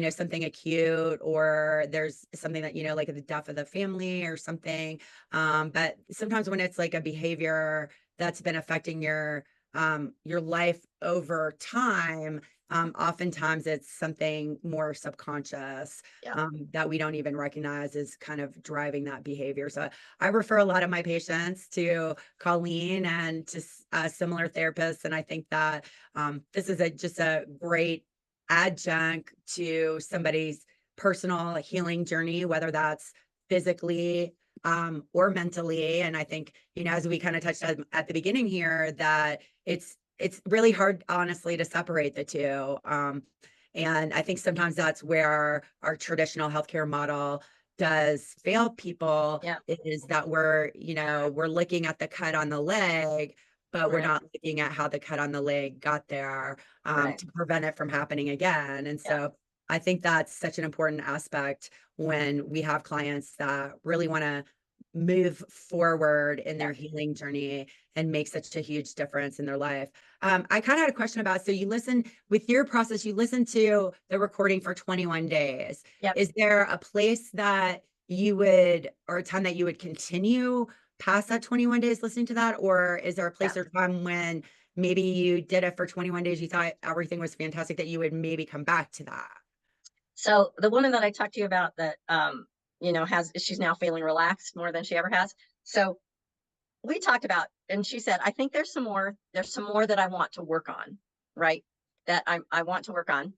A: something acute or there's something that like the death of the family or something. But sometimes when it's like a behavior that's been affecting your life over time, oftentimes it's something more subconscious
B: yeah.
A: that we don't even recognize is kind of driving that behavior. So I refer a lot of my patients to Colleen and to similar therapists. And I think that this is just a great adjunct to somebody's personal healing journey, whether that's physically or mentally. And I think, as we kind of touched at the beginning here, that it's really hard, honestly, to separate the two. And I think sometimes that's where our traditional healthcare model does fail people,
B: Yeah,
A: is that we're looking at the cut on the leg, but we're
B: right,
A: not looking at how the cut on the leg got there
B: right.
A: to prevent it from happening again. And
B: Yeah,
A: so I think that's such an important aspect when we have clients that really want to move forward in
B: yeah.
A: their healing journey and make such a huge difference in their life. I kind of had a question about, so you listen with your process, you listen to the recording for 21 days.
B: Yep.
A: Is there a place that you would, or a time that you would continue past that 21 days listening to that? Or is there a
B: Yeah.
A: place or time when maybe you did it for 21 days, you thought everything was fantastic, that you would maybe come back to that?
B: So the woman that I talked to you about that, she's now feeling relaxed more than she ever has. So we talked about, and she said, I think there's some more that I want to work on, right? That I want to work on.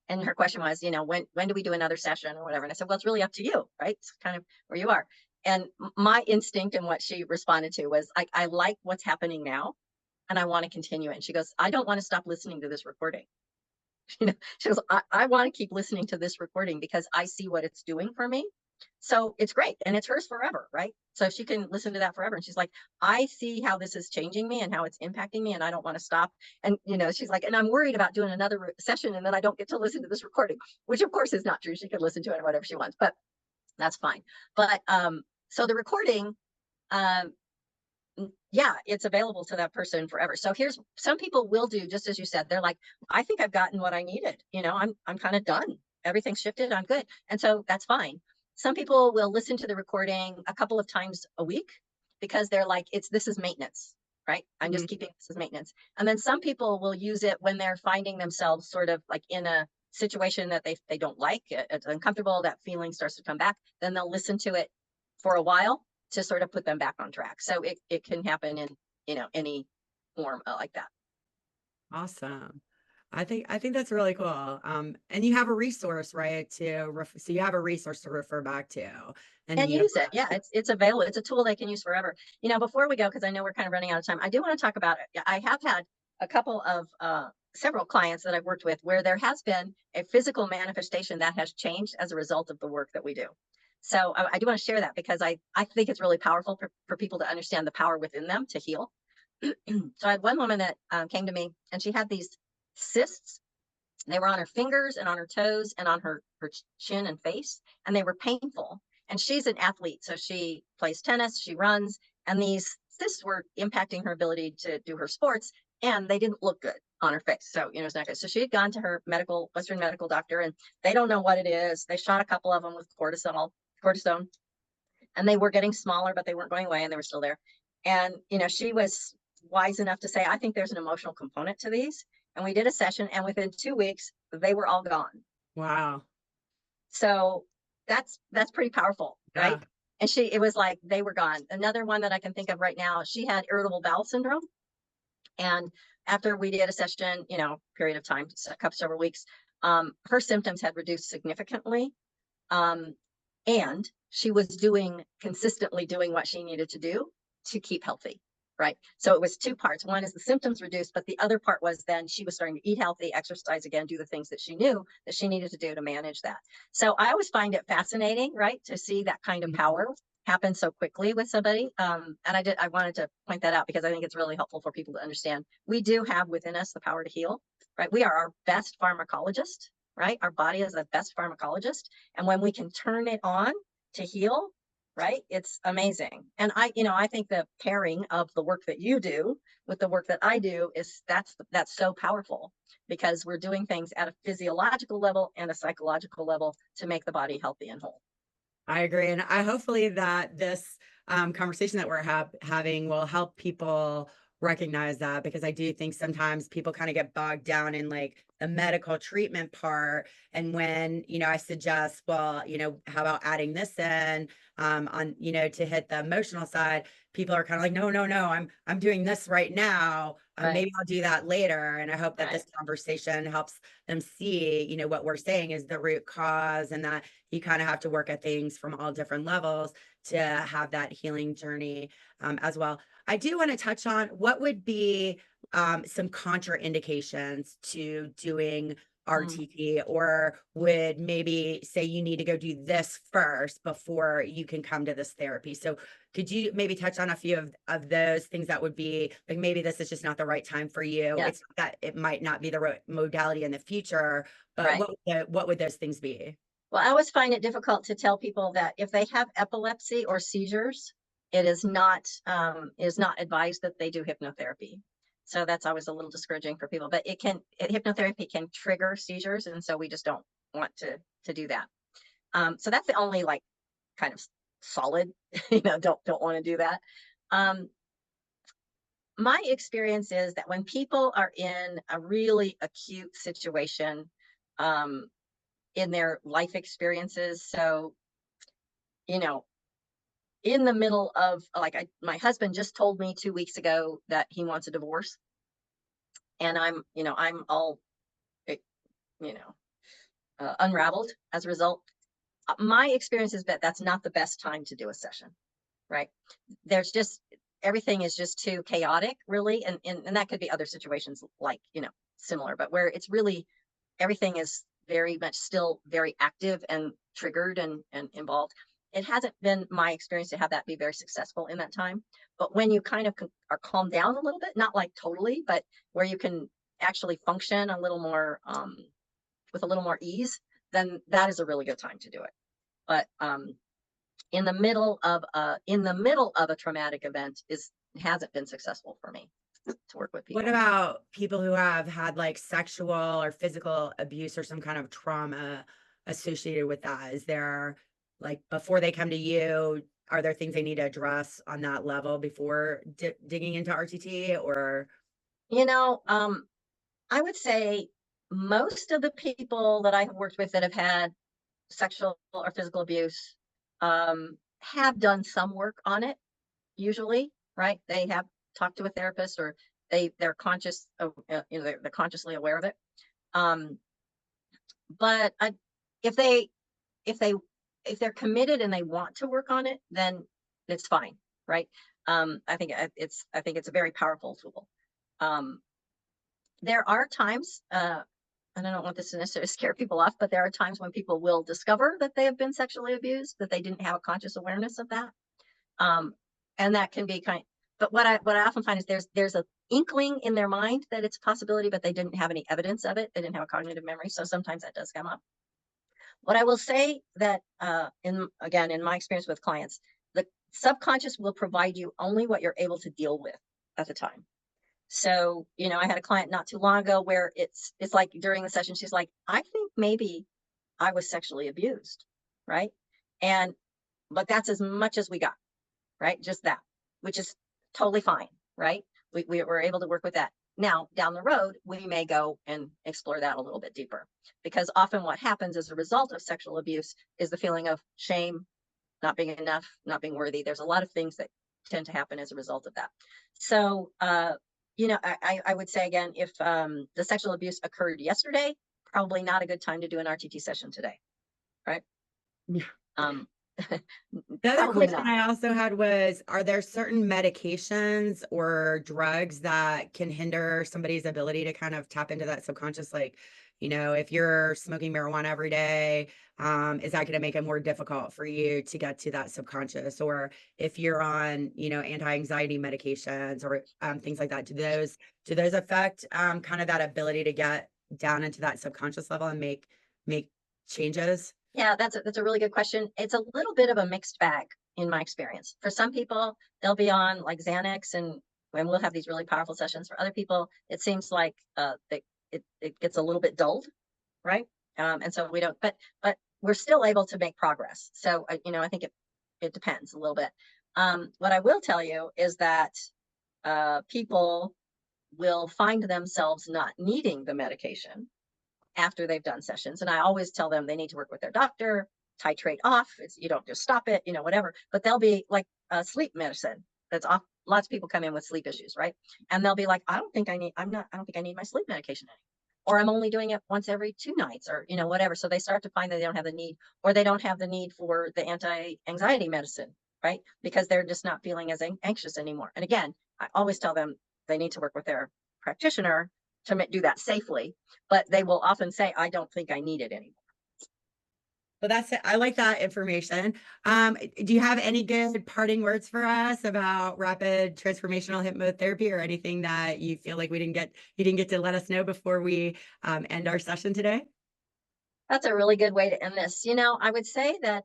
B: And her question was, when do we do another session or whatever? And I said, well, it's really up to you, right? It's kind of where you are. And my instinct and what she responded to was, I like what's happening now and I want to continue it. And she goes, I don't want to stop listening to this recording. She goes, I want to keep listening to this recording because I see what it's doing for me. So it's great. And it's hers forever, right? So she can listen to that forever. And she's like, I see how this is changing me and how it's impacting me. And I don't want to stop. And, she's like, and I'm worried about doing another session and then I don't get to listen to this recording, which of course is not true. She can listen to it whatever she wants, but that's fine. But so the recording, um, yeah, it's available to that person forever. So here's, some people will do just as you said. They're like, I think I've gotten what I needed. I'm kind of done. Everything's shifted. I'm good. And so that's fine. Some people will listen to the recording a couple of times a week because they're like, this is maintenance, right? I'm just
A: Mhm.
B: keeping this as maintenance. And then some people will use it when they're finding themselves sort of like in a situation that they don't like, it's uncomfortable, that feeling starts to come back. Then they'll listen to it for a while to sort of put them back on track. So it can happen in, any form like that.
A: Awesome. I think that's really cool. And you have a resource, right? So you have a resource to refer back to and
B: And use it.
A: utilize.
B: Yeah, it's available. It's a tool they can use forever. Before we go, because I know we're kind of running out of time, I do want to talk about it. I have had a couple of several clients that I've worked with where there has been a physical manifestation that has changed as a result of the work that we do. So I do want to share that because I think it's really powerful for people to understand the power within them to heal. So I had one woman that came to me and she had these cysts. They were on her fingers and on her toes and on her chin and face, and they were painful. And she's an athlete, so she plays tennis, she runs, and these cysts were impacting her ability to do her sports, and they didn't look good on her face. So, it's not good. So she had gone to her Western medical doctor, and they don't know what it is. They shot a couple of them with cortisone, and they were getting smaller, but they weren't going away, and they were still there. And, she was wise enough to say, I think there's an emotional component to these. And we did a session, and within 2 weeks, they were all gone.
A: Wow.
B: So that's pretty powerful, right?
A: Yeah.
B: And it was like they were gone. Another one that I can think of right now, she had irritable bowel syndrome. And after we did a session, period of time, several weeks, her symptoms had reduced significantly. And she was consistently doing what she needed to do to keep healthy. Right. So it was two parts. One is the symptoms reduced, but the other part was then she was starting to eat healthy, exercise again, do the things that she knew that she needed to do to manage that. So I always find it fascinating, right, to see that kind of power happen so quickly with somebody. And I wanted to point that out because I think it's really helpful for people to understand. We do have within us the power to heal, right? We are our best pharmacologist, right? Our body is the best pharmacologist. And when we can turn it on to heal, right, it's amazing. And I think the pairing of the work that you do with the work that I do that's so powerful because we're doing things at a physiological level and a psychological level to make the body healthy and whole.
A: I agree. And I hopefully that this conversation that we're having will help people recognize that, because I do think sometimes people kind of get bogged down in like the medical treatment part. And when, I suggest, well, how about adding this in on, to hit the emotional side, people are kind of like, no, I'm doing this right now.
B: Right.
A: Maybe I'll do that later. And I hope that
B: Right.
A: this conversation helps them see, what we're saying is the root cause, and that you kind of have to work at things from all different levels to have that healing journey as well. I do want to touch on what would be some contraindications to doing RTT, or would maybe say you need to go do this first before you can come to this therapy. So could you maybe touch on a few of those things that would be like, maybe this is just not the right time for you.
B: Yeah.
A: It's that it might not be the right modality in the future, but
B: right.
A: what would those things be?
B: Well, I always find it difficult to tell people that if they have epilepsy or seizures, it is not advised that they do hypnotherapy. So that's always a little discouraging for people. But hypnotherapy can trigger seizures, and so we just don't want to do that. So that's the only like kind of solid, don't want to do that. My experience is that when people are in a really acute situation, in their life experiences. So, in the middle of my husband just told me 2 weeks ago that he wants a divorce, and I'm all, eh, unraveled as a result. My experience is that that's not the best time to do a session, right? There's just everything is just too chaotic, really, and that could be other situations like similar, but where it's really everything is very much still very active and triggered and involved. It hasn't been my experience to have that be very successful in that time. But when you kind of are calmed down a little bit, not like totally, but where you can actually function a little more with a little more ease, then that is a really good time to do it. But in the middle of a traumatic event hasn't been successful for me to work with people.
A: What about people who have had like sexual or physical abuse or some kind of trauma associated with that? Is there, like, before they come to you, are there things they need to address on that level before digging into RTT? Or
B: I would say most of the people that I've worked with that have had sexual or physical abuse have done some work on it, usually, right? They have talked to a therapist, or they're conscious of, they're consciously aware of it. But if they're committed and they want to work on it, then it's fine, right? I think it's a very powerful tool. There are times, and I don't want this to necessarily scare people off, but there are times when people will discover that they have been sexually abused, that they didn't have a conscious awareness of that. And that can be but what I often find is there's a inkling in their mind that it's a possibility, but they didn't have any evidence of it. They didn't have a cognitive memory. So sometimes that does come up. What I will say that, in my experience with clients, the subconscious will provide you only what you're able to deal with at the time. So, I had a client not too long ago where it's like during the session, she's like, I think maybe I was sexually abused, right? But that's as much as we got, right? Just that, which is totally fine, right? We were able to work with that. Now, down the road, we may go and explore that a little bit deeper, because often what happens as a result of sexual abuse is the feeling of shame, not being enough, not being worthy. There's a lot of things that tend to happen as a result of that. So, I would say again, if the sexual abuse occurred yesterday, probably not a good time to do an RTT session today, right?
A: Yeah.
B: Um,
A: The other
B: Probably
A: question
B: not.
A: I also had was, are there certain medications or drugs that can hinder somebody's ability to kind of tap into that subconscious? Like, if you're smoking marijuana every day, is that going to make it more difficult for you to get to that subconscious? Or if you're on, anti-anxiety medications or things like that, do those affect kind of that ability to get down into that subconscious level and make changes?
B: Yeah, that's a really good question. It's a little bit of a mixed bag in my experience. For some people, they'll be on like Xanax, and when we'll have these really powerful sessions. For other people, it seems like it gets a little bit dulled, right? And so we don't, but we're still able to make progress. So I think it depends a little bit. What I will tell you is that people will find themselves not needing the medication after they've done sessions. And I always tell them they need to work with their doctor, titrate off. You don't just stop it, whatever. But they'll be like sleep medicine that's off. Lots of people come in with sleep issues, right? And they'll be like, I don't think I need my sleep medication anymore. Or I'm only doing it once every 2 nights, or whatever. So they start to find that they don't have the need, or they don't have the need for the anti-anxiety medicine, right? Because they're just not feeling as anxious anymore. And again, I always tell them they need to work with their practitioner to do that safely, but they will often say, I don't think I need it anymore.
A: Well, that's it. I like that information. Do you have any good parting words for us about rapid transformational hypnotherapy, or anything that you feel like you didn't get to let us know before we end our session today?
B: That's a really good way to end this. I would say that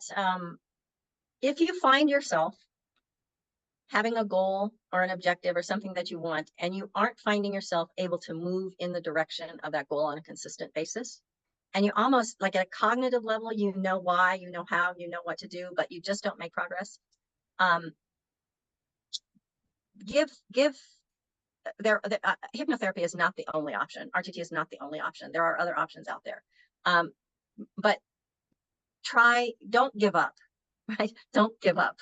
B: if you find yourself having a goal or an objective or something that you want, and you aren't finding yourself able to move in the direction of that goal on a consistent basis, and you almost like at a cognitive level, you know why, you know how, you know what to do, but you just don't make progress. Hypnotherapy is not the only option. RTT is not the only option. There are other options out there. But don't give up, right? Don't give up.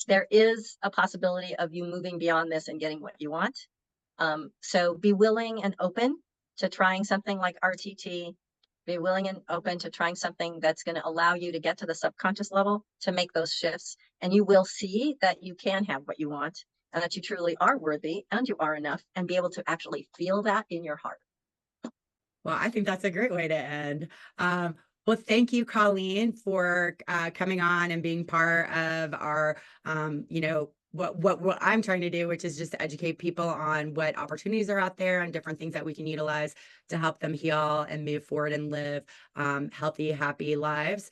B: There is a possibility of you moving beyond this and getting what you want. So be willing and open to trying something like RTT. Be willing and open to trying something that's going to allow you to get to the subconscious level, to make those shifts. And you will see that you can have what you want, and that you truly are worthy and you are enough, and be able to actually feel that in your heart.
A: Well, I think that's a great way to end. Well, thank you, Colleen, for coming on and being part of our, what I'm trying to do, which is just to educate people on what opportunities are out there and different things that we can utilize to help them heal and move forward and live healthy, happy lives.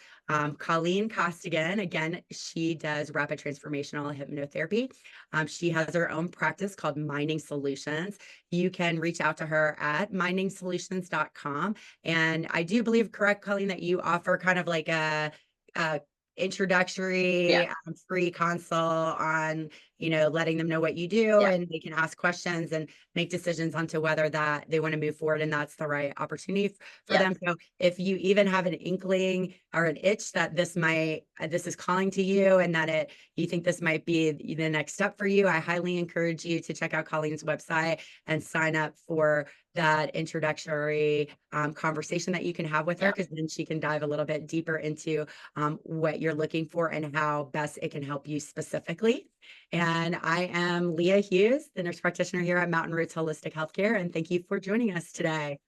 A: Colleen Costigan, again, she does rapid transformational hypnotherapy. She has her own practice called Minding Solutions. You can reach out to her at mindingsolutions.com. And I do believe, correct, Colleen, that you offer kind of like a introductory free consult on letting them know what you do, and they can ask questions and make decisions onto whether that they want to move forward and that's the right opportunity for them. So if you even have an inkling or an itch that this is calling to you, and that you think this might be the next step for you, I highly encourage you to check out Colleen's website and sign up for that introductory conversation that you can have with her,
B: Yeah.
A: because then she can dive a little bit deeper into what you're looking for and how best it can help you specifically. And I am Leah Hughes, the nurse practitioner here at Mountain Roots Holistic Healthcare, and thank you for joining us today.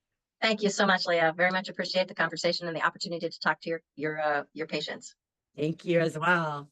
B: Thank you so much, Leah. Very much appreciate the conversation and the opportunity to talk to your patients.
A: Thank you as well.